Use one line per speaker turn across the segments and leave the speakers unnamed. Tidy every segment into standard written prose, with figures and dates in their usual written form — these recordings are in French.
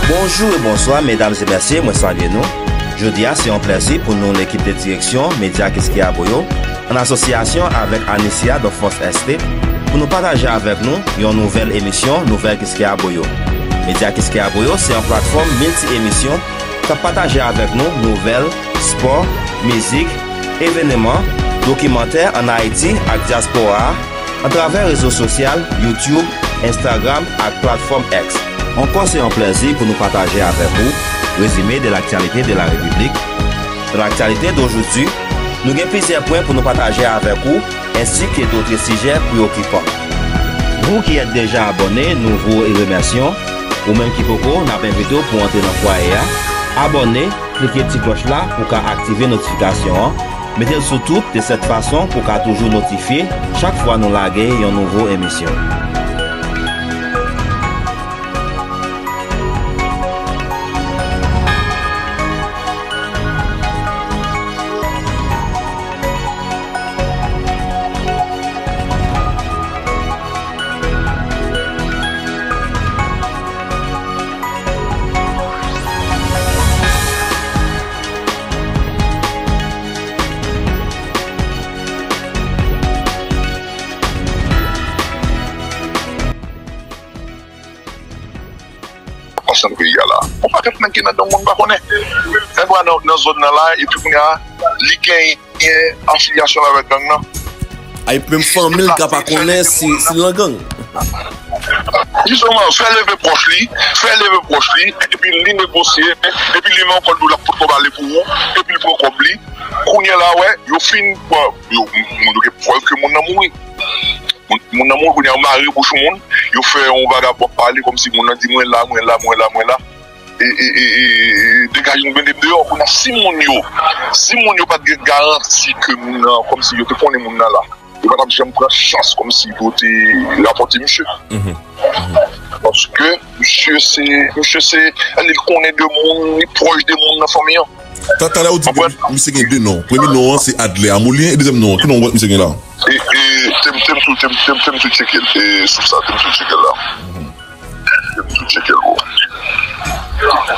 Bonjour et bonsoir mesdames et messieurs, moi salue nous. Jeudi, c'est un plaisir pour nous l'équipe de direction Média Qu'est-ce qu'il y a Boyo, en association avec Anicia de Force ST, pour nous partager avec nous une nouvelle émission, Nouvelle Qu'est-ce qu'il y a Boyo. Média Qu'est-ce qu'il y a Boyo, c'est une plateforme multi-émission qui partage avec nous nouvelles, sport, musique, événements, documentaires en Haïti et diaspora à travers les réseaux sociaux, YouTube, Instagram et plateforme X. Encore c'est un plaisir pour nous partager avec vous le résumé de l'actualité de la République. Dans l'actualité d'aujourd'hui, nous avons plusieurs points pour nous partager avec vous ainsi que d'autres sujets préoccupants. Vous qui êtes déjà abonnés, nous vous remercions. Ou même qui pouvez, nous avons invité pour entrer dans le foyer. Abonnez, cliquez sur la petite cloche là pour activer les notifications. Mettez-le surtout de cette façon pour qu'à toujours notifier chaque fois nous laguer une nouvelle émission.
On va faire qui dans le monde pas connaît. Et voilà dans zone là et puis on a li affiliation avec gang là.
Ay même famille qui pas connaît si la gang.
Justement, faire lever proche lui, et puis lui négocier, et puis lui met encore de la pour parler pour vous, et puis pour accomplir. Qu'on y là ouais, yo fin quoi, yo preuve que mon amour mon amour qu'on est marié pour tout le monde, il fait on va d'abord parler comme si mon dit moi là et dégager une belle dehors on a si mon yo pas de garantie que mon comme si yo te connais mon là il va jamais prendre chance comme si vous te rapporter monsieur parce que monsieur c'est il connaît de monde il proche de monde dans famille.
T'as là où dit monsieur gagne deux noms. Premier nom c'est Adler Amoulien et deuxième nom qui nom monsieur gagne là.
Et t'aimes tout checker et sur ça t'aimes tout checker là. Tout checker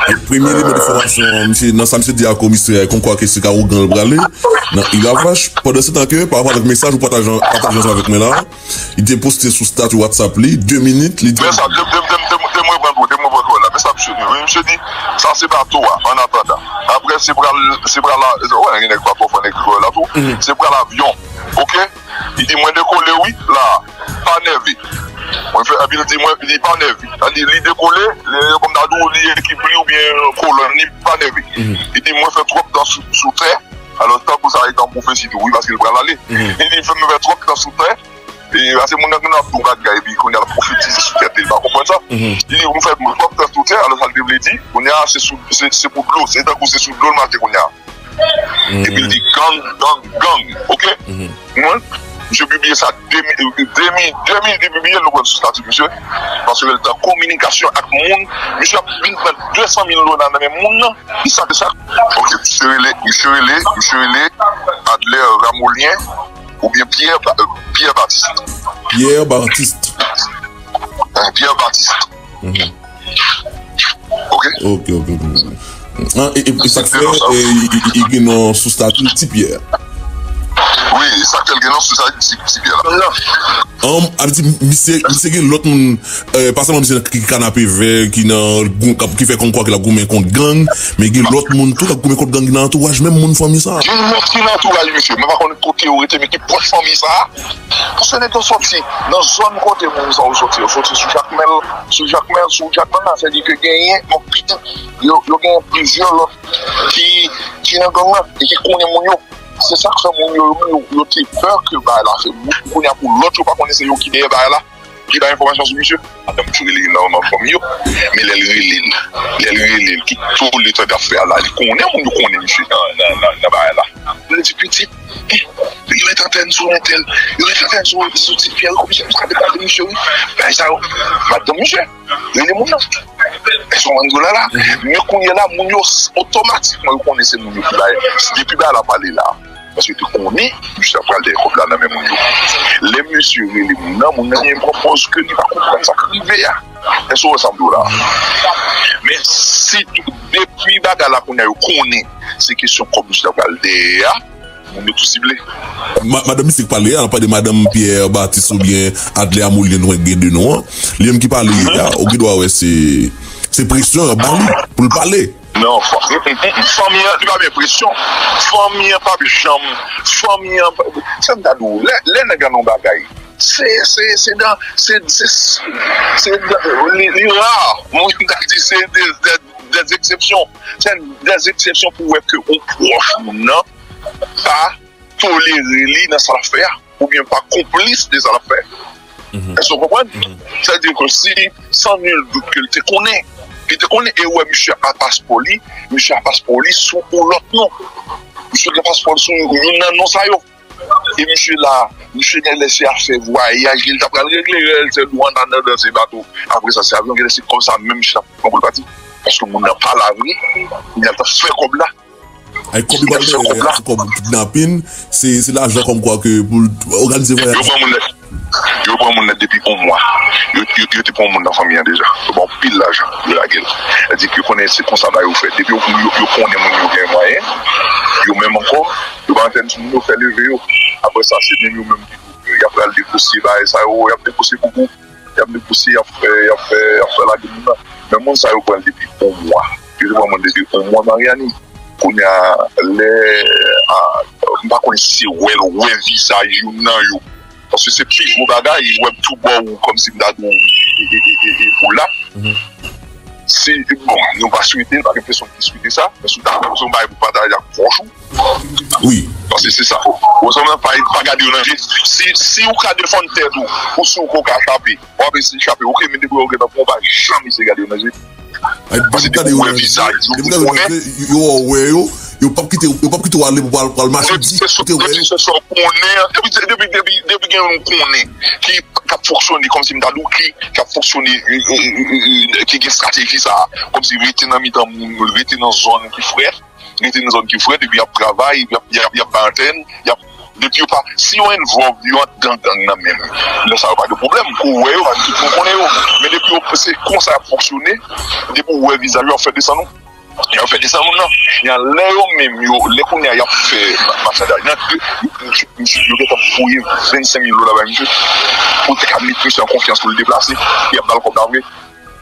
le premier élément de formation monsieur dans ça monsieur dit à commissaire qu'on croit que c'est Carou Grand bralé il a vache pendant ce temps que par rapport à le message ou partageant avec moi là il était posté sur statut WhatsApp lui 2 minutes il dit
mais ça mais ça monsieur dit ça c'est pas toi en attendant après c'est pour là ouais il n'est pas pour faire là tout c'est pour l'avion OK il dit moi décoller oui là pas nerveux on fait il dit moi il dit pas nerveux il décoller comme dans l'équipe ou bien colonie pas nerveux il dit moi fait trop dans sous terre alors tant que ça est en prophétie oui parce qu'il va aller il dit fait me faire trop dans sous terre et c'est mon ami tout gars et puis qu'on a prophétisé sous terre il va comprendre ça il dit on fait trop dans sous terre alors ça le dit on a c'est pour l'eau c'est donc c'est sous l'eau le matin qu'on a et puis il dit gang OK je publie ça 2000 publié le statut monsieur parce que la communication avec monde monsieur a 200 000 $ dans même monde il savait ça OK monsieur Adler Ramoulien ou bien Pierre Baptiste OK
et ça fait il gagne sous statut petit Pierre.
Oui, ça quelqu'un non sur ça c'est bien là.
Monsieur l'autre monde pas seulement monsieur qui canapé vert qui fait qu'on croit que la goumé contre gang mais il l'autre monde tout la goumé contre gang dans entourage même monde famille ça.
Il montre qui dans entourage monsieur, mais pas connaître côté où était mais qui proche famille ça. Parce que n'est sorti dans zone côté monde ça sorti sur Jacmel sur Jacmel ça dit que gagner mon putain yo gagne plusieurs qui dans gang là et qui connaît mon yo. C'est ça que mon yo qui peur que bah là fait beaucoup pour l'autre pas connaître yo qui derrière là qui a information sur monsieur madame tu les dans famille mais les qui tout les trucs d'affaires là il connaît monsieur dans bah là le petit il est en train de sur tel il est en train de sur petit Pierre comme ça de monsieur ben ça madame monsieur il est mon ils sont là mais qu'on y là mon automatiquement connaissez mon depuis là la parler là parce que tu connais, juste après les couples là, même les messieurs, les mon ami propose que tu vas comprendre ça, que rivière. Et ça ressemble là. Mais si depuis bagala qu'on a connaît c'est question comme monsieur Valdea on est tout ciblé.
Madame Mystique parle, on parle de Madame Pierre Baptiste ou bien Adlea Moulin ou de nous. L'homme qui parle, au qui doit c'est pression pour le parler.
Non, famille, tu vas bien pression. Famille, pas de chambre. Famille, c'est d'adou. Les nègres n'ont pas bagaille. C'est rare. Moi, je c'est des exceptions. C'est des exceptions pour que on proche non pas tolérer dans sa affaire ou bien pas complice des affaires. Est-ce que vous comprenez? C'est-à-dire que si sans nul doute que tu connais. Puis tu connais, et ouais, monsieur a passeport, sous l'autre nom. Monsieur a passeport sous un nom, ça y est. Et monsieur là, monsieur a laissé à faire voyage, il a réglé, c'est loin dans ces bateaux. Après ça, c'est avion qui est laissé comme ça, même monsieur a pas parti. Parce que mon n'a pas la vie, il a fait comme là.
Avec comme kidnapping, c'est l'argent comme quoi que pour organiser voyage.
Je prends mon net depuis un mois. Je prends mon famille déjà. Bon, pile l'argent de la gueule. Elle dit que connaissez comme ça, vous faites. Depuis que vous connaissez mon moyen, vous même encore, vous allez entendre nous faire lever. Après ça, c'est nous même qui il y a pas le dépousser, il y a dépousser beaucoup. Il y a dépousser, il y a fait la gueule. Mais mon ça, vous prenez depuis un mois. Je prends mon depuis un mois, Mariani. Qu'on y a les. Je ne sais pas si ouais, visage, non, parce que c'est plus gros bagaille, web tout bon, comme si m'dadou pour là. C'est bon, nous pas souhaiter, pas l'impression de discuter ça, mais sous d'accord, nous va pour partager avec franchement.
Oui.
Parce que c'est ça. Vous n'avez pas garder un danger. Si vous avez défendre tête ou si vous avez échappé, vous avez échappé, vous avez mis des gros gars, vous n'avez jamais se garder un danger. Parce que vous avez un visage, vous connaissez. Yo pas quitter aller pour le marché dit c'est qu'on est depuis qu'on connaît qui a fonctionné comme si m'dalou qui a fonctionné qui a stratégie ça comme si était dans mi-temps était dans zone qui frère était dans zone qui frère depuis il y a travail il y a antenne il y a depuis pas si on involve yo dans même là ça pas de problème pour ouais on connaît mais depuis c'est comment ça a fonctionné depuis ouais visage on fait descendre il a fait des salons, il y a l'air même, les qu'on a fait, monsieur, il a fouillé 25 000 $ là-bas, monsieur, pour te mettre monsieur en confiance pour le déplacer, il y a pas le comme d'arriver.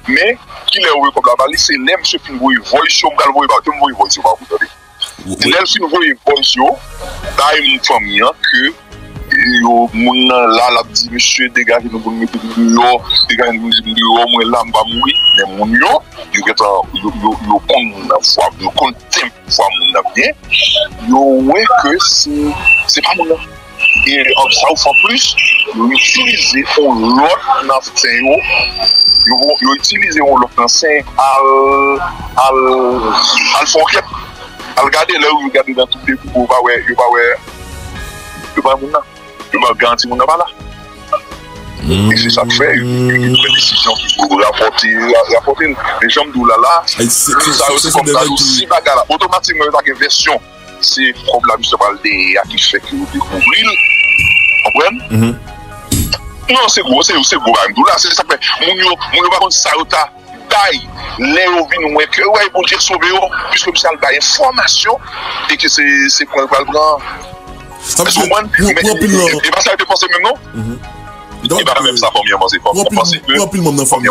Mais, qui l'a ouvert comme la c'est l'air, monsieur, qui vous voit, sur le galvoie, tout le monde voit, sur vous savez. L'air, si vous voyez, bonjour, là, il y a une famille, que, yo moun là la dit monsieur dégagez nous pour mettre dehors dégagez nous dehors moi là m'pa mourir mais moun yo compte fois moun bien yo ouais que c'est pas moun et en ça ou en plus yo utiliser l'autre naftin yo utiliser l'autre naftin al fonket al regarder là où regarder dans tout les pour pas ouais yo pas moun je me garantis mon pas là. Et c'est ça que fait une décision qu'il faut rapporter les gens d'où là c'est ça aussi comme ça aussi bagarre automatiquement dans une version c'est comme la monsieur Valdea qui fait que vous découvrez comprenez non c'est gros là c'est ça fait mon yo pas contre ça ta taille les vinn moins que ouais pour dire sauver puisque monsieur a une information et que c'est pour le grand.
Ça veut dire,
et pas ça de penser même non? Il va même ça pour mieux penser.
Pour plus monde dans famille.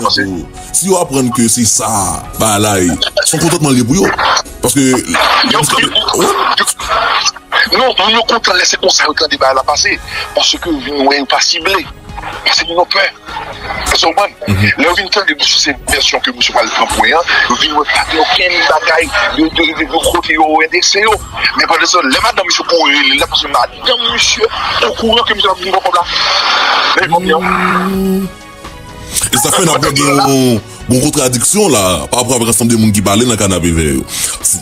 Si on apprend que c'est ça, bah là, ils sont complètement libres pour eux. Parce que
non, on est content de laisser comme ça le débat là passer parce que nous n'est pas ciblé. Parce que nous avons peur. Parce que là, on vient de cette version que M. Val prend pour rien, on vient de aucun bagaille de côté au NDC. Mais par exemple, les madame, M. Pourri, là, parce que madame, monsieur, au courant que M. Val prend pour là.
Et ça fait une contradiction là, par rapport à l'ensemble des gens qui parlent dans le canapé vert.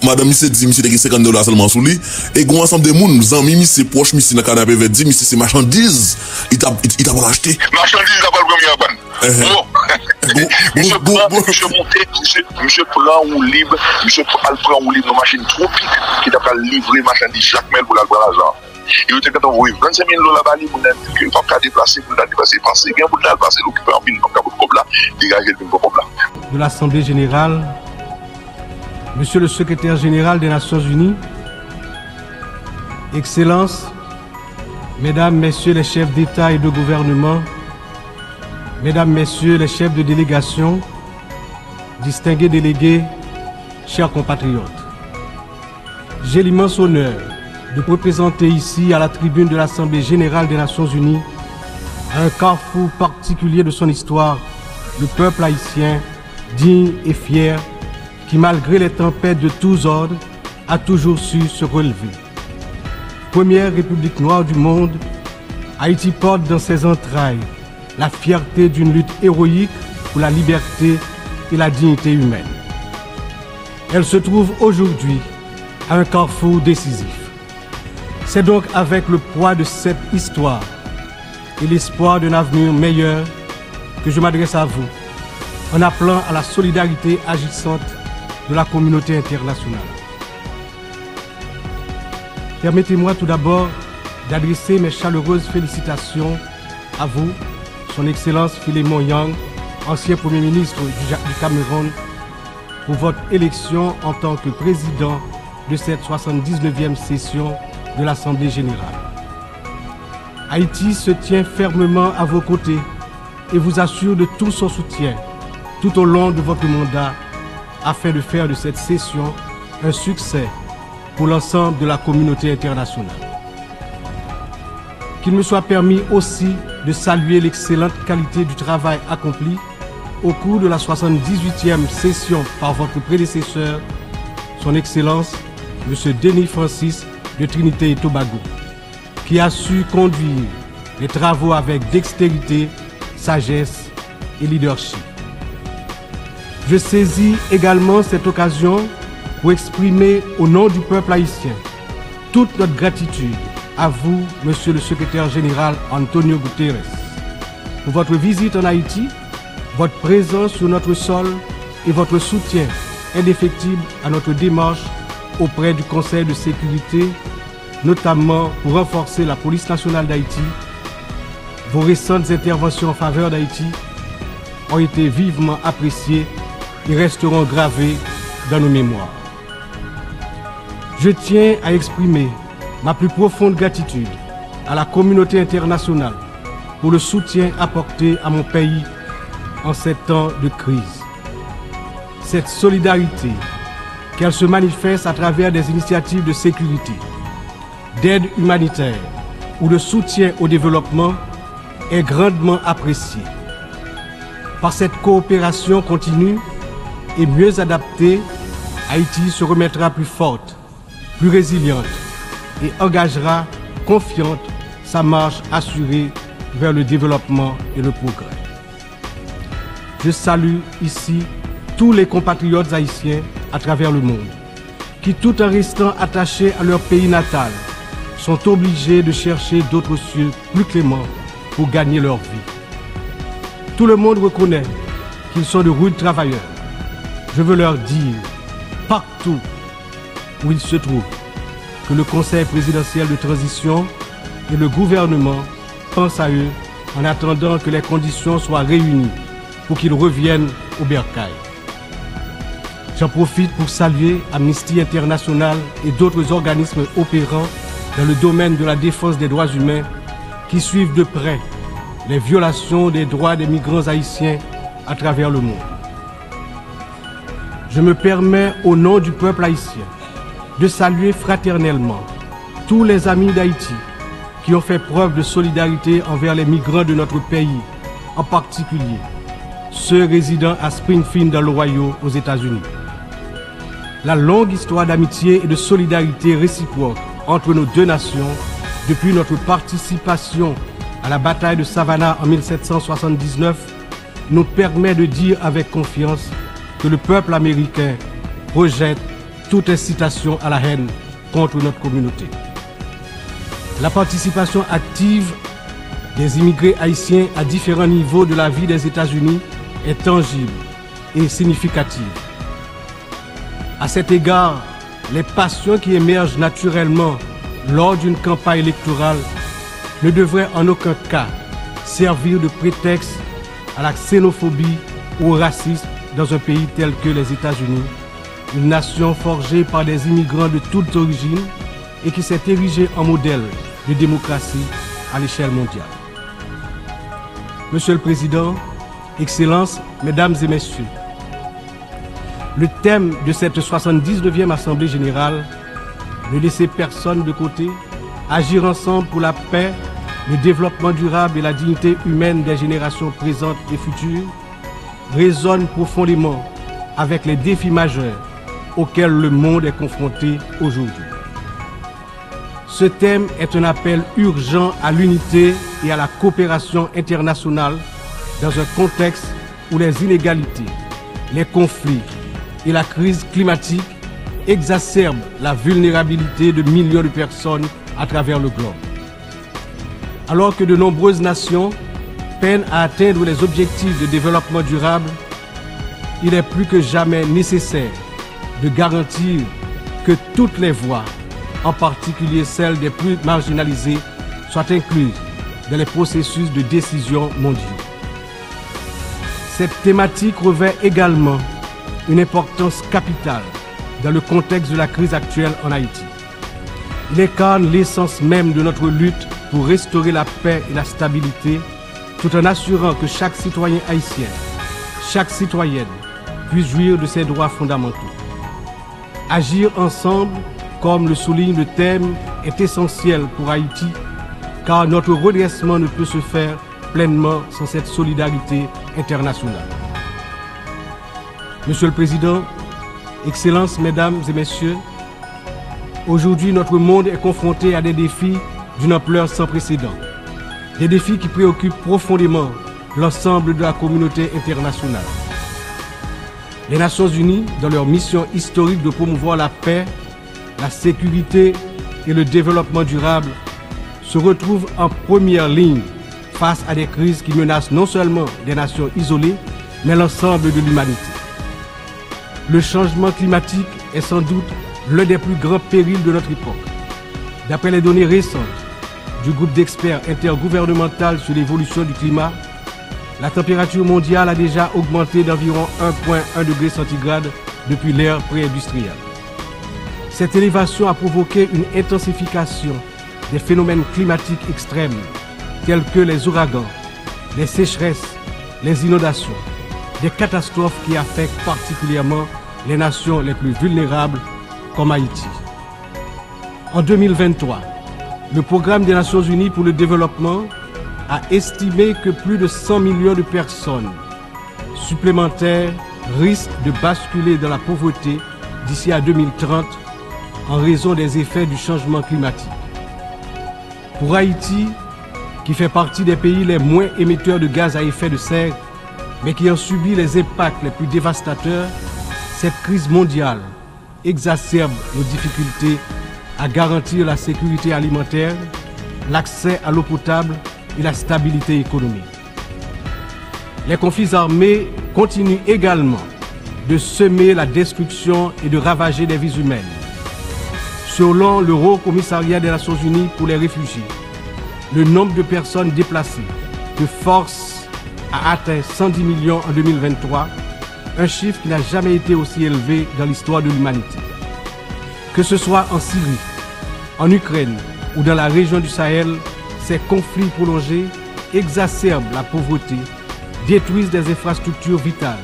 Madame Missé dit, monsieur, il y a 50 $ seulement sous lui. Et un ensemble de gens, nous amis, c'est proche, monsieur, dans le canapé vert, dit, monsieur, c'est marchandise. Il t'a pas acheté.
Marchandise, il n'a pas le premier monsieur prend ou libre, monsieur prend ou libre dans machine tropique, qui t'a pas livré marchandise chaque mail pour l'argent. Et vous avez envoyé 25 000 $ là-bas, vous n'avez pas déplacer, vous n'avez pas déplacer, passer, vous n'avez pas l'occuper en ville, donc vous n'avez pas dégager le comme là.
De l'Assemblée générale Monsieur le Secrétaire général des Nations Unies, Excellences, Mesdames, Messieurs les chefs d'État et de gouvernement, Mesdames, Messieurs les chefs de délégation, distingués délégués, chers compatriotes, j'ai l'immense honneur de représenter ici à la tribune de l'Assemblée générale des Nations Unies, à un carrefour particulier de son histoire, le peuple haïtien, digne et fier, qui malgré les tempêtes de tous ordres, a toujours su se relever. Première république noire du monde, Haïti porte dans ses entrailles la fierté d'une lutte héroïque pour la liberté et la dignité humaine. Elle se trouve aujourd'hui à un carrefour décisif. C'est donc avec le poids de cette histoire et l'espoir d'un avenir meilleur que je m'adresse à vous en appelant à la solidarité agissante de la communauté internationale. Permettez-moi tout d'abord d'adresser mes chaleureuses félicitations à vous, Son Excellence Philémon Yang, ancien Premier ministre du Cameroun, pour votre élection en tant que président de cette 79e session de l'Assemblée générale. Haïti se tient fermement à vos côtés et vous assure de tout son soutien tout au long de votre mandat afin de faire de cette session un succès pour l'ensemble de la communauté internationale. Qu'il me soit permis aussi de saluer l'excellente qualité du travail accompli au cours de la 78e session par votre prédécesseur, Son Excellence, M. Denis Francis de Trinité et Tobago, qui a su conduire les travaux avec dextérité, sagesse et leadership. Je saisis également cette occasion pour exprimer au nom du peuple haïtien toute notre gratitude à vous, Monsieur le Secrétaire général Antonio Guterres, pour votre visite en Haïti, votre présence sur notre sol et votre soutien indéfectible à notre démarche auprès du Conseil de sécurité, notamment pour renforcer la police nationale d'Haïti. Vos récentes interventions en faveur d'Haïti ont été vivement appréciées et resteront gravées dans nos mémoires. Je tiens à exprimer ma plus profonde gratitude à la communauté internationale pour le soutien apporté à mon pays en ces temps de crise. Cette solidarité, qu'elle se manifeste à travers des initiatives de sécurité, d'aide humanitaire ou de soutien au développement, est grandement appréciée. Par cette coopération continue et mieux adaptée, Haïti se remettra plus forte, plus résiliente et engagera confiante sa marche assurée vers le développement et le progrès. Je salue ici tous les compatriotes haïtiens à travers le monde, qui tout en restant attachés à leur pays natal, sont obligés de chercher d'autres cieux plus cléments pour gagner leur vie. Tout le monde reconnaît qu'ils sont de rudes travailleurs. Je veux leur dire, partout où ils se trouvent, que le Conseil présidentiel de transition et le gouvernement pensent à eux en attendant que les conditions soient réunies pour qu'ils reviennent au bercail. J'en profite pour saluer Amnesty International et d'autres organismes opérant dans le domaine de la défense des droits humains qui suivent de près les violations des droits des migrants haïtiens à travers le monde. Je me permets, au nom du peuple haïtien, de saluer fraternellement tous les amis d'Haïti qui ont fait preuve de solidarité envers les migrants de notre pays, en particulier ceux résidant à Springfield dans l'Ohio aux États-Unis. La longue histoire d'amitié et de solidarité réciproque entre nos deux nations, depuis notre participation à la bataille de Savannah en 1779, nous permet de dire avec confiance que le peuple américain rejette toute incitation à la haine contre notre communauté. La participation active des immigrés haïtiens à différents niveaux de la vie des États-Unis est tangible et significative. À cet égard, les passions qui émergent naturellement lors d'une campagne électorale ne devraient en aucun cas servir de prétexte à la xénophobie ou au racisme dans un pays tel que les États-Unis, une nation forgée par des immigrants de toutes origines et qui s'est érigée en modèle de démocratie à l'échelle mondiale. Monsieur le Président, Excellences, Mesdames et Messieurs, le thème de cette 79e Assemblée générale, ne laisser personne de côté, agir ensemble pour la paix, le développement durable et la dignité humaine des générations présentes et futures, résonne profondément avec les défis majeurs auxquels le monde est confronté aujourd'hui. Ce thème est un appel urgent à l'unité et à la coopération internationale dans un contexte où les inégalités, les conflits et la crise climatique exacerbent la vulnérabilité de millions de personnes à travers le globe. Alors que de nombreuses nations peinent à atteindre les objectifs de développement durable, il est plus que jamais nécessaire de garantir que toutes les voix, en particulier celles des plus marginalisées, soient incluses dans les processus de décision mondiaux. Cette thématique revêt également une importance capitale dans le contexte de la crise actuelle en Haïti. Il incarne l'essence même de notre lutte pour restaurer la paix et la stabilité, tout en assurant que chaque citoyen haïtien, chaque citoyenne puisse jouir de ses droits fondamentaux. Agir ensemble, comme le souligne le thème, est essentiel pour Haïti, car notre redressement ne peut se faire pleinement sans cette solidarité internationale. Monsieur le Président, Excellences, Mesdames et Messieurs, aujourd'hui notre monde est confronté à des défis d'une ampleur sans précédent. Des défis qui préoccupent profondément l'ensemble de la communauté internationale. Les Nations Unies, dans leur mission historique de promouvoir la paix, la sécurité et le développement durable, se retrouvent en première ligne face à des crises qui menacent non seulement des nations isolées, mais l'ensemble de l'humanité. Le changement climatique est sans doute l'un des plus grands périls de notre époque. D'après les données récentes du groupe d'experts intergouvernemental sur l'évolution du climat, la température mondiale a déjà augmenté d'environ 1,1 degré centigrade depuis l'ère pré-industrielle. Cette élévation a provoqué une intensification des phénomènes climatiques extrêmes tels que les ouragans, les sécheresses, les inondations, des catastrophes qui affectent particulièrement les nations les plus vulnérables comme Haïti. En 2023, le Programme des Nations Unies pour le développement a estimé que plus de 100 millions de personnes supplémentaires risquent de basculer dans la pauvreté d'ici à 2030 en raison des effets du changement climatique. Pour Haïti, qui fait partie des pays les moins émetteurs de gaz à effet de serre, mais qui ont subi les impacts les plus dévastateurs, cette crise mondiale exacerbe nos difficultés à garantir la sécurité alimentaire, l'accès à l'eau potable et la stabilité économique. Les conflits armés continuent également de semer la destruction et de ravager des vies humaines. Selon le Haut Commissariat des Nations Unies pour les réfugiés, le nombre de personnes déplacées de force a atteint 110 millions en 2023, un chiffre qui n'a jamais été aussi élevé dans l'histoire de l'humanité. Que ce soit en Syrie, en Ukraine ou dans la région du Sahel, ces conflits prolongés exacerbent la pauvreté, détruisent des infrastructures vitales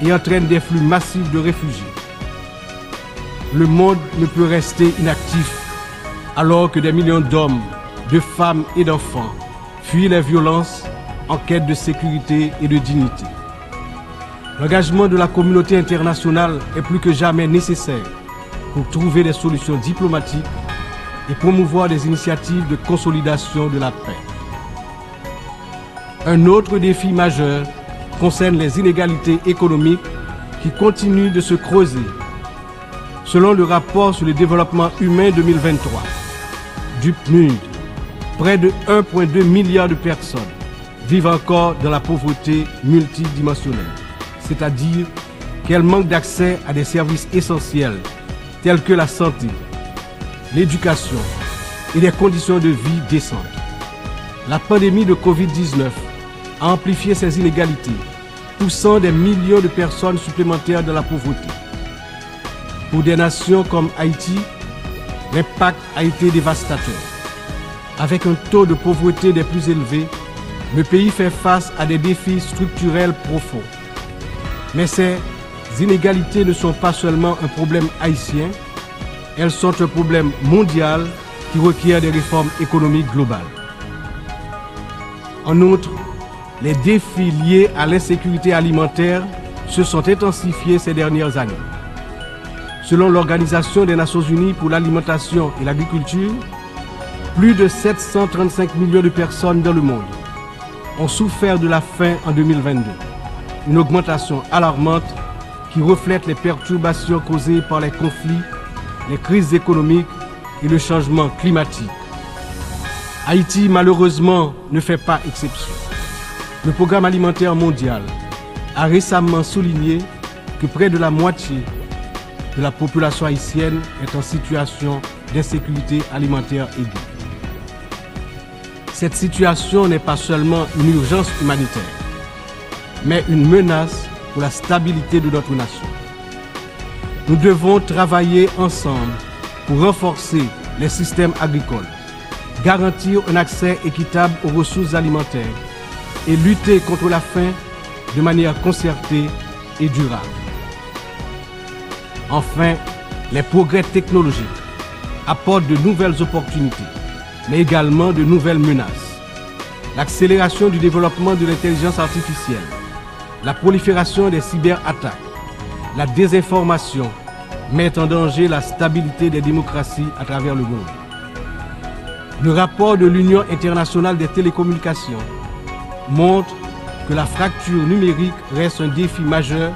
et entraînent des flux massifs de réfugiés. Le monde ne peut rester inactif alors que des millions d'hommes, de femmes et d'enfants fuient les violences en quête de sécurité et de dignité. L'engagement de la communauté internationale est plus que jamais nécessaire pour trouver des solutions diplomatiques et promouvoir des initiatives de consolidation de la paix. Un autre défi majeur concerne les inégalités économiques qui continuent de se creuser. Selon le rapport sur le développement humain 2023 du PNUD, près de 1,2 milliard de personnes vivent encore dans la pauvreté multidimensionnelle, c'est-à-dire qu'elles manquent d'accès à des services essentiels tels que la santé, l'éducation et des conditions de vie décentes. La pandémie de Covid-19 a amplifié ces inégalités, poussant des millions de personnes supplémentaires dans la pauvreté. Pour des nations comme Haïti, l'impact a été dévastateur. Avec un taux de pauvreté des plus élevés, le pays fait face à des défis structurels profonds. Mais ces inégalités ne sont pas seulement un problème haïtien, elles sont un problème mondial qui requiert des réformes économiques globales. En outre, les défis liés à l'insécurité alimentaire se sont intensifiés ces dernières années. Selon l'Organisation des Nations Unies pour l'alimentation et l'agriculture, plus de 735 millions de personnes dans le monde ont souffert de la faim en 2022. Une augmentation alarmante qui reflète les perturbations causées par les conflits, les crises économiques et le changement climatique. Haïti, malheureusement, ne fait pas exception. Le Programme alimentaire mondial a récemment souligné que près de la moitié de la population haïtienne est en situation d'insécurité alimentaire aiguë. Cette situation n'est pas seulement une urgence humanitaire, mais une menace pour la stabilité de notre nation. Nous devons travailler ensemble pour renforcer les systèmes agricoles, garantir un accès équitable aux ressources alimentaires et lutter contre la faim de manière concertée et durable. Enfin, les progrès technologiques apportent de nouvelles opportunités, mais également de nouvelles menaces. L'accélération du développement de l'intelligence artificielle, la prolifération des cyberattaques, la désinformation mettent en danger la stabilité des démocraties à travers le monde. Le rapport de l'Union internationale des télécommunications montre que la fracture numérique reste un défi majeur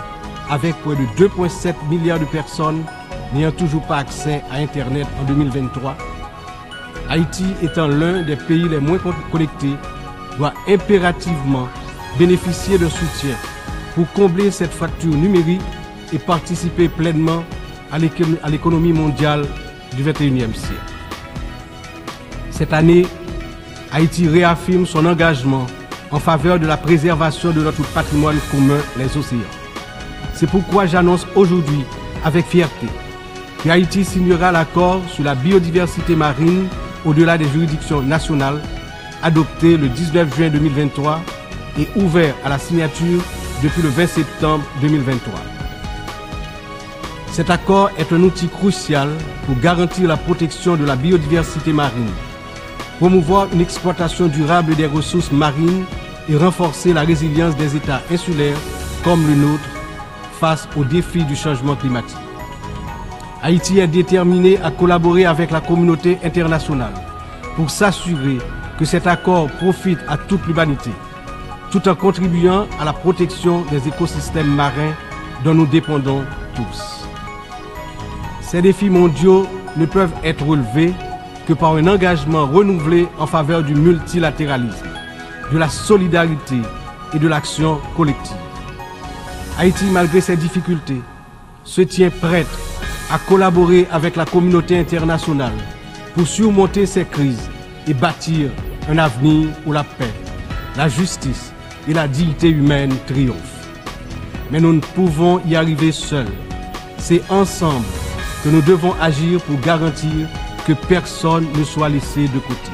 avec près de 2,7 milliards de personnes n'ayant toujours pas accès à Internet en 2023. Haïti étant l'un des pays les moins connectés, doit impérativement bénéficier d'un soutien pour combler cette fracture numérique et participer pleinement à l'économie mondiale du XXIe siècle. Cette année, Haïti réaffirme son engagement en faveur de la préservation de notre patrimoine commun, les océans. C'est pourquoi j'annonce aujourd'hui avec fierté que Haïti signera l'accord sur la biodiversité marine au-delà des juridictions nationales, adopté le 19 juin 2023 et ouvert à la signature depuis le 20 septembre 2023. Cet accord est un outil crucial pour garantir la protection de la biodiversité marine, promouvoir une exploitation durable des ressources marines et renforcer la résilience des États insulaires comme le nôtre face aux défis du changement climatique. Haïti est déterminé à collaborer avec la communauté internationale pour s'assurer que cet accord profite à toute l'humanité, tout en contribuant à la protection des écosystèmes marins dont nous dépendons tous. Ces défis mondiaux ne peuvent être relevés que par un engagement renouvelé en faveur du multilatéralisme, de la solidarité et de l'action collective. Haïti, malgré ses difficultés, se tient prête à collaborer avec la communauté internationale pour surmonter ces crises et bâtir un avenir où la paix, la justice et la dignité humaine triomphent. Mais nous ne pouvons y arriver seuls. C'est ensemble que nous devons agir pour garantir que personne ne soit laissé de côté.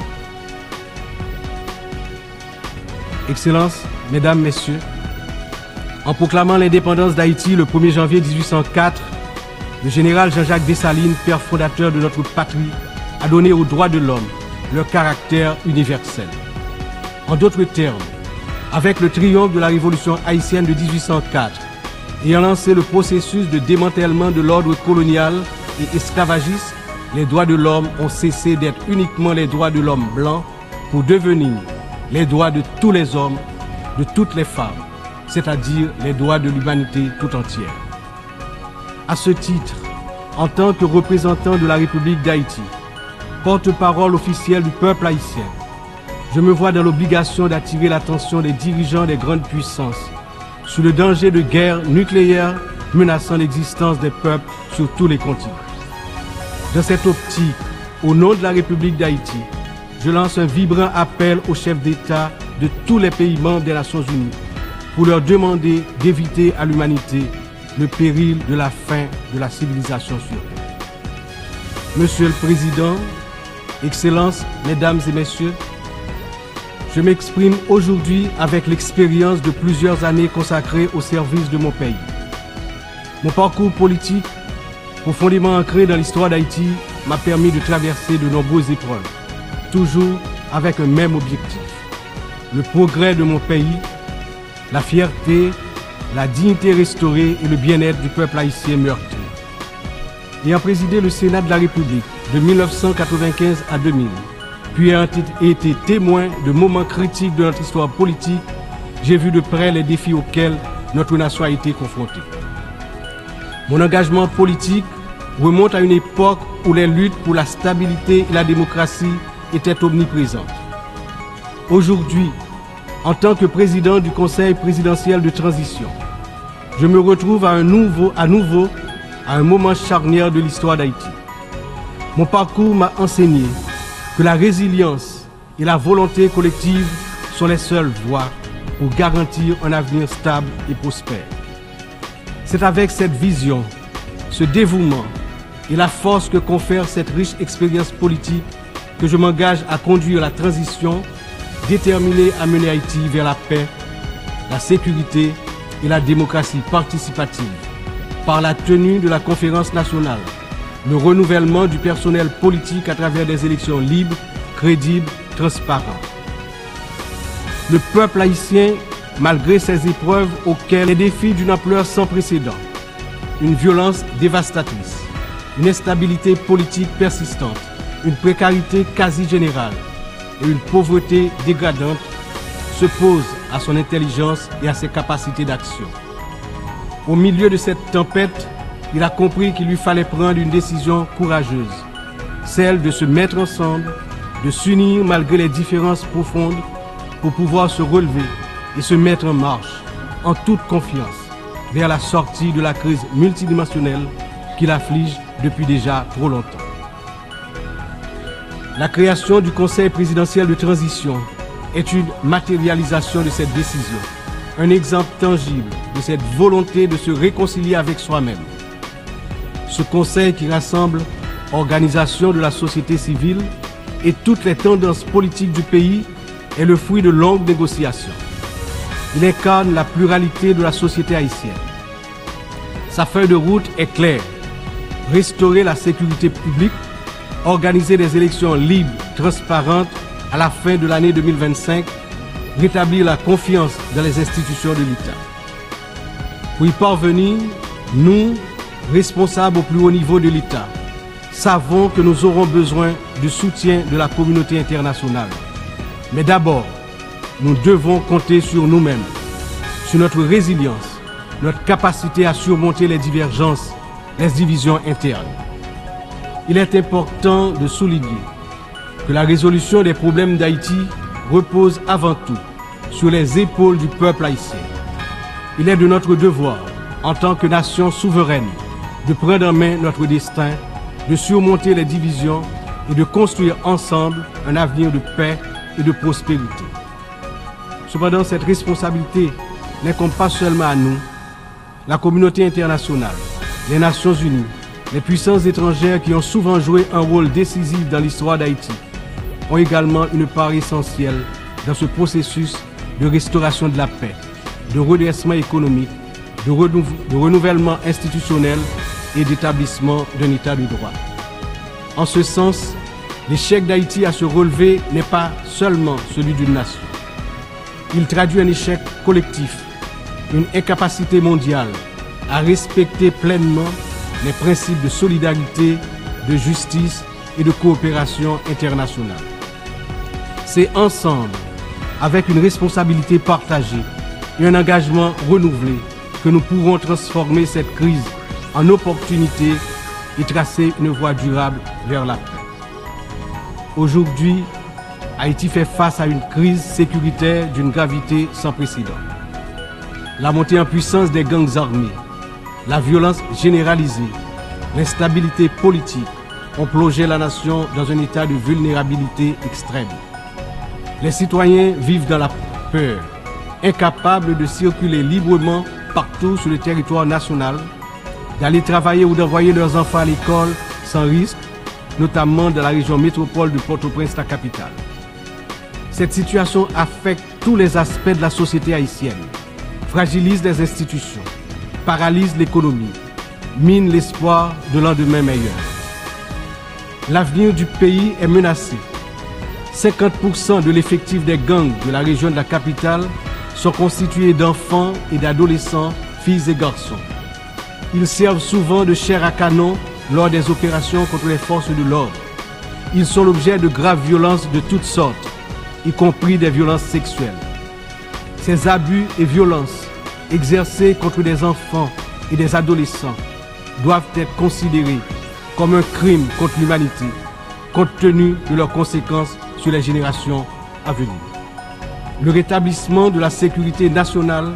Excellences, Mesdames, Messieurs, en proclamant l'indépendance d'Haïti le 1er janvier 1804, le général Jean-Jacques Dessalines, père fondateur de notre patrie, a donné aux droits de l'homme leur caractère universel. En d'autres termes, avec le triomphe de la révolution haïtienne de 1804, ayant lancé le processus de démantèlement de l'ordre colonial et esclavagiste, les droits de l'homme ont cessé d'être uniquement les droits de l'homme blanc pour devenir les droits de tous les hommes, de toutes les femmes, c'est-à-dire les droits de l'humanité tout entière. À ce titre, en tant que représentant de la République d'Haïti, porte-parole officielle du peuple haïtien, je me vois dans l'obligation d'attirer l'attention des dirigeants des grandes puissances sur le danger de guerre nucléaire menaçant l'existence des peuples sur tous les continents. Dans cette optique, au nom de la République d'Haïti, je lance un vibrant appel aux chefs d'État de tous les pays membres des Nations Unies pour leur demander d'éviter à l'humanité le péril de la fin de la civilisation sur Terre. Monsieur le Président, Excellences, Mesdames et Messieurs, je m'exprime aujourd'hui avec l'expérience de plusieurs années consacrées au service de mon pays. Mon parcours politique, profondément ancré dans l'histoire d'Haïti, m'a permis de traverser de nombreuses épreuves, toujours avec un même objectif: le progrès de mon pays, la fierté, la dignité restaurée et le bien-être du peuple haïtien meurtri. Ayant présidé le Sénat de la République de 1995 à 2000, puis ayant été témoin de moments critiques de notre histoire politique, j'ai vu de près les défis auxquels notre nation a été confrontée. Mon engagement politique remonte à une époque où les luttes pour la stabilité et la démocratie étaient omniprésentes. Aujourd'hui, en tant que président du Conseil présidentiel de transition, je me retrouve à nouveau à un moment charnière de l'histoire d'Haïti. Mon parcours m'a enseigné que la résilience et la volonté collective sont les seules voies pour garantir un avenir stable et prospère. C'est avec cette vision, ce dévouement et la force que confère cette riche expérience politique que je m'engage à conduire la transition, déterminé à mener Haïti vers la paix, la sécurité et la démocratie participative, par la tenue de la conférence nationale, le renouvellement du personnel politique à travers des élections libres, crédibles, transparentes. Le peuple haïtien, malgré ces épreuves auxquelles les défis d'une ampleur sans précédent, une violence dévastatrice, une instabilité politique persistante, une précarité quasi générale et une pauvreté dégradante, se pose à son intelligence et à ses capacités d'action. Au milieu de cette tempête, il a compris qu'il lui fallait prendre une décision courageuse, celle de se mettre ensemble, de s'unir malgré les différences profondes pour pouvoir se relever et se mettre en marche, en toute confiance, vers la sortie de la crise multidimensionnelle qui l'afflige depuis déjà trop longtemps. La création du Conseil présidentiel de transition est une matérialisation de cette décision, un exemple tangible de cette volonté de se réconcilier avec soi-même. Ce conseil qui rassemble organisations de la société civile et toutes les tendances politiques du pays est le fruit de longues négociations. Il incarne la pluralité de la société haïtienne. Sa feuille de route est claire: restaurer la sécurité publique, organiser des élections libres, transparentes à la fin de l'année 2025, rétablir la confiance dans les institutions de l'État. Pour y parvenir, nous, responsables au plus haut niveau de l'État, savons que nous aurons besoin du soutien de la communauté internationale. Mais d'abord, nous devons compter sur nous-mêmes, sur notre résilience, notre capacité à surmonter les divergences, les divisions internes. Il est important de souligner que la résolution des problèmes d'Haïti repose avant tout sur les épaules du peuple haïtien. Il est de notre devoir, en tant que nation souveraine, de prendre en main notre destin, de surmonter les divisions et de construire ensemble un avenir de paix et de prospérité. Cependant, cette responsabilité n'incombe pas seulement à nous. La communauté internationale, les Nations Unies, les puissances étrangères qui ont souvent joué un rôle décisif dans l'histoire d'Haïti ont également une part essentielle dans ce processus de restauration de la paix, de redressement économique, de renouvellement institutionnel et d'établissement d'un état de droit. En ce sens, l'échec d'Haïti à se relever n'est pas seulement celui d'une nation. Il traduit un échec collectif, une incapacité mondiale à respecter pleinement les principes de solidarité, de justice et de coopération internationale. C'est ensemble, avec une responsabilité partagée et un engagement renouvelé, que nous pourrons transformer cette crise en opportunité et tracer une voie durable vers la paix. Aujourd'hui, Haïti fait face à une crise sécuritaire d'une gravité sans précédent. La montée en puissance des gangs armés, la violence généralisée, l'instabilité politique ont plongé la nation dans un état de vulnérabilité extrême. Les citoyens vivent dans la peur, incapables de circuler librement partout sur le territoire national, d'aller travailler ou d'envoyer leurs enfants à l'école sans risque, notamment dans la région métropole de Port-au-Prince, la capitale. Cette situation affecte tous les aspects de la société haïtienne, fragilise les institutions, paralyse l'économie, mine l'espoir de lendemain meilleur. L'avenir du pays est menacé. 50% de l'effectif des gangs de la région de la capitale sont constitués d'enfants et d'adolescents, filles et garçons. Ils servent souvent de chair à canon lors des opérations contre les forces de l'ordre. Ils sont l'objet de graves violences de toutes sortes, y compris des violences sexuelles. Ces abus et violences exercés contre des enfants et des adolescents doivent être considérés comme un crime contre l'humanité, compte tenu de leurs conséquences sur les générations à venir. Le rétablissement de la sécurité nationale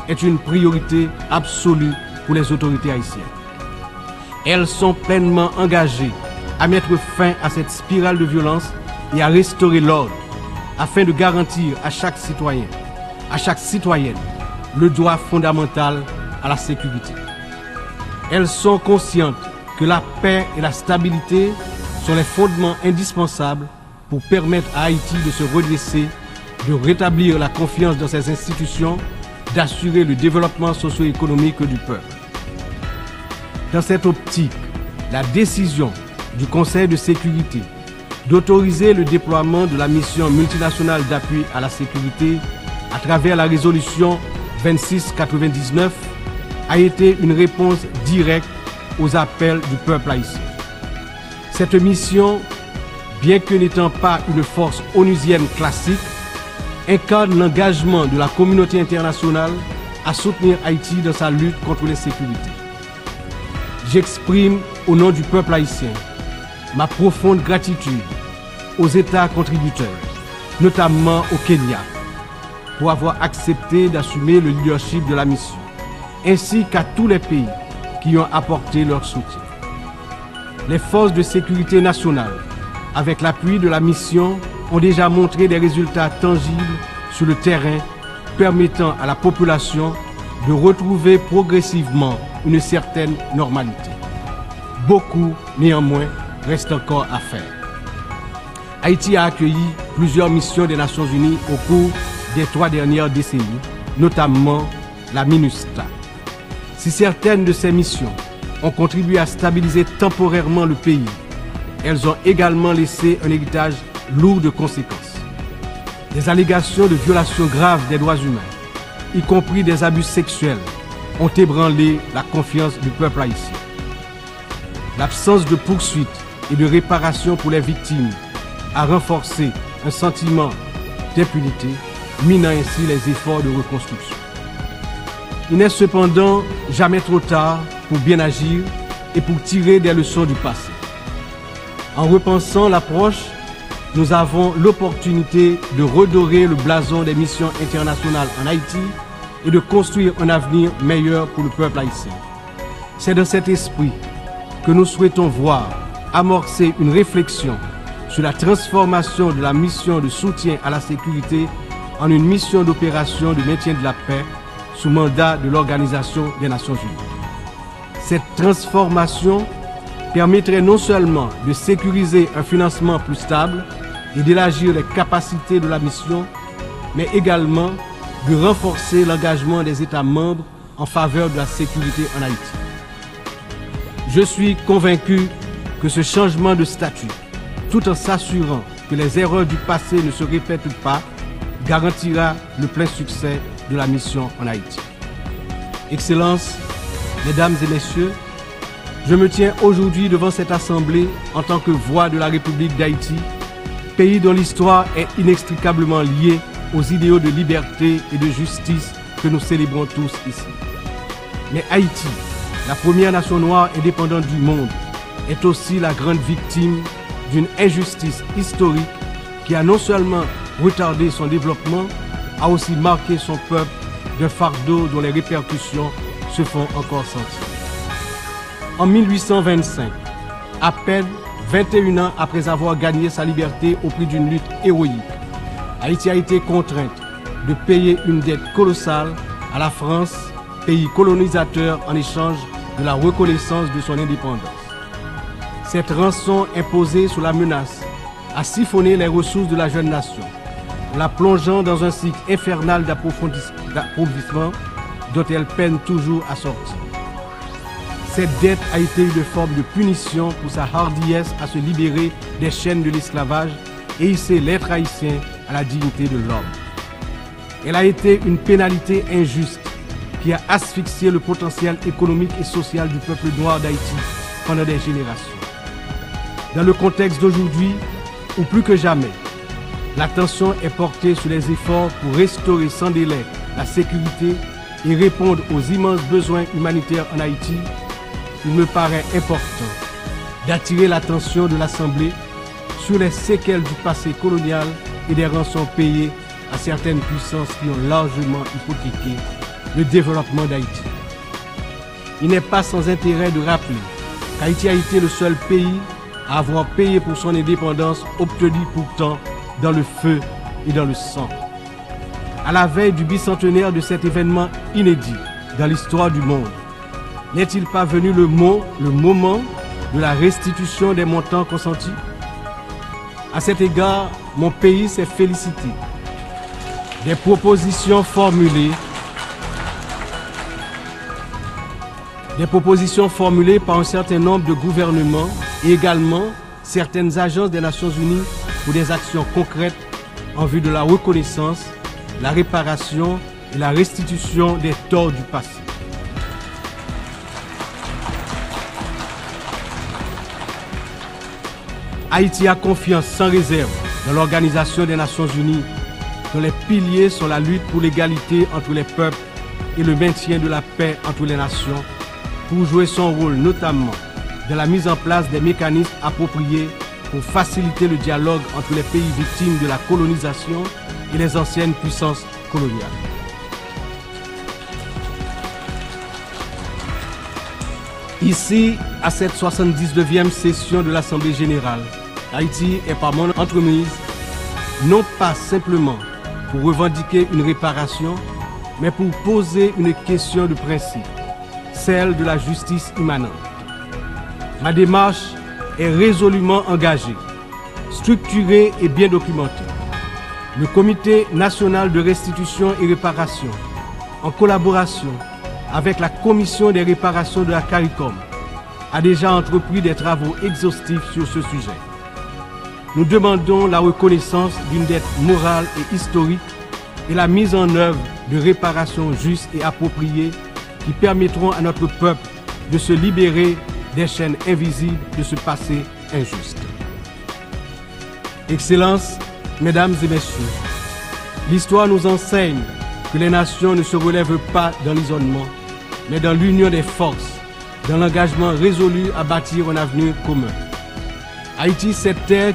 est une priorité absolue pour les autorités haïtiennes. Elles sont pleinement engagées à mettre fin à cette spirale de violence et à restaurer l'ordre afin de garantir à chaque citoyen, à chaque citoyenne, le droit fondamental à la sécurité. Elles sont conscientes que la paix et la stabilité sont les fondements indispensables pour permettre à Haïti de se redresser, de rétablir la confiance dans ses institutions, d'assurer le développement socio-économique du peuple. Dans cette optique, la décision du Conseil de sécurité d'autoriser le déploiement de la mission multinationale d'appui à la sécurité à travers la résolution 2699 a été une réponse directe aux appels du peuple haïtien. Cette mission, bien que n'étant pas une force onusienne classique, incarne l'engagement de la communauté internationale à soutenir Haïti dans sa lutte contre l'insécurité. J'exprime au nom du peuple haïtien ma profonde gratitude aux États contributeurs, notamment au Kenya, pour avoir accepté d'assumer le leadership de la mission, ainsi qu'à tous les pays qui ont apporté leur soutien. Les forces de sécurité nationale, avec l'appui de la mission, ont déjà montré des résultats tangibles sur le terrain, permettant à la population de retrouver progressivement une certaine normalité. Beaucoup, néanmoins, reste encore à faire. Haïti a accueilli plusieurs missions des Nations Unies au cours des 3 dernières décennies, notamment la MINUSTAH. Si certaines de ces missions ont contribué à stabiliser temporairement le pays, elles ont également laissé un héritage lourd de conséquences. Des allégations de violations graves des droits humains, y compris des abus sexuels, ont ébranlé la confiance du peuple haïtien. L'absence de poursuites et de réparation pour les victimes a renforcé un sentiment d'impunité, minant ainsi les efforts de reconstruction. Il n'est cependant jamais trop tard pour bien agir et pour tirer des leçons du passé. En repensant l'approche, nous avons l'opportunité de redorer le blason des missions internationales en Haïti et de construire un avenir meilleur pour le peuple haïtien. C'est dans cet esprit que nous souhaitons voir amorcer une réflexion sur la transformation de la mission de soutien à la sécurité en une mission d'opération de maintien de la paix sous mandat de l'Organisation des Nations Unies. Cette transformation permettrait non seulement de sécuriser un financement plus stable et d'élargir les capacités de la mission, mais également de renforcer l'engagement des États membres en faveur de la sécurité en Haïti. Je suis convaincu que ce changement de statut, tout en s'assurant que les erreurs du passé ne se répètent pas, garantira le plein succès de la mission en Haïti. Excellences, Mesdames et Messieurs, je me tiens aujourd'hui devant cette assemblée en tant que voix de la République d'Haïti, pays dont l'histoire est inextricablement liée aux idéaux de liberté et de justice que nous célébrons tous ici. Mais Haïti, la première nation noire indépendante du monde, est aussi la grande victime d'une injustice historique qui a non seulement retardé son développement, a aussi marqué son peuple d'un fardeau dont les répercussions se font encore sentir. En 1825, à peine 21 ans après avoir gagné sa liberté au prix d'une lutte héroïque, Haïti a été contrainte de payer une dette colossale à la France pays colonisateur en échange de la reconnaissance de son indépendance. Cette rançon imposée sous la menace a siphonné les ressources de la jeune nation, la plongeant dans un cycle infernal d'appauvrissement dont elle peine toujours à sortir. Cette dette a été une forme de punition pour sa hardiesse à se libérer des chaînes de l'esclavage et hisser l'être haïtien à la dignité de l'homme. Elle a été une pénalité injuste qui a asphyxié le potentiel économique et social du peuple noir d'Haïti pendant des générations. Dans le contexte d'aujourd'hui, ou plus que jamais, l'attention est portée sur les efforts pour restaurer sans délai la sécurité et répondre aux immenses besoins humanitaires en Haïti. Il me paraît important d'attirer l'attention de l'Assemblée sur les séquelles du passé colonial et des rançons payées à certaines puissances qui ont largement hypothéqué le développement d'Haïti. Il n'est pas sans intérêt de rappeler qu'Haïti a été le seul pays à avoir payé pour son indépendance, obtenue pourtant dans le feu et dans le sang. À la veille du bicentenaire de cet événement inédit dans l'histoire du monde, n'est-il pas venu le moment de la restitution des montants consentis? À cet égard, mon pays s'est félicité des propositions formulées par un certain nombre de gouvernements et également certaines agences des Nations Unies pour des actions concrètes en vue de la reconnaissance, la réparation et la restitution des torts du passé. Haïti a confiance sans réserve dans l'Organisation des Nations Unies, dont les piliers sont la lutte pour l'égalité entre les peuples et le maintien de la paix entre les nations, pour jouer son rôle notamment dans la mise en place des mécanismes appropriés pour faciliter le dialogue entre les pays victimes de la colonisation et les anciennes puissances coloniales. Ici, à cette 79e session de l'Assemblée générale, Haïti est par mon entremise, non pas simplement pour revendiquer une réparation, mais pour poser une question de principe, celle de la justice immanente. Ma démarche est résolument engagée, structurée et bien documentée. Le Comité national de restitution et réparation, en collaboration avec la Commission des réparations de la CARICOM, a déjà entrepris des travaux exhaustifs sur ce sujet. Nous demandons la reconnaissance d'une dette morale et historique et la mise en œuvre de réparations justes et appropriées qui permettront à notre peuple de se libérer des chaînes invisibles de ce passé injuste. Excellences, Mesdames et Messieurs, l'histoire nous enseigne que les nations ne se relèvent pas dans l'isolement, mais dans l'union des forces, dans l'engagement résolu à bâtir un avenir commun. Haïti, cette terre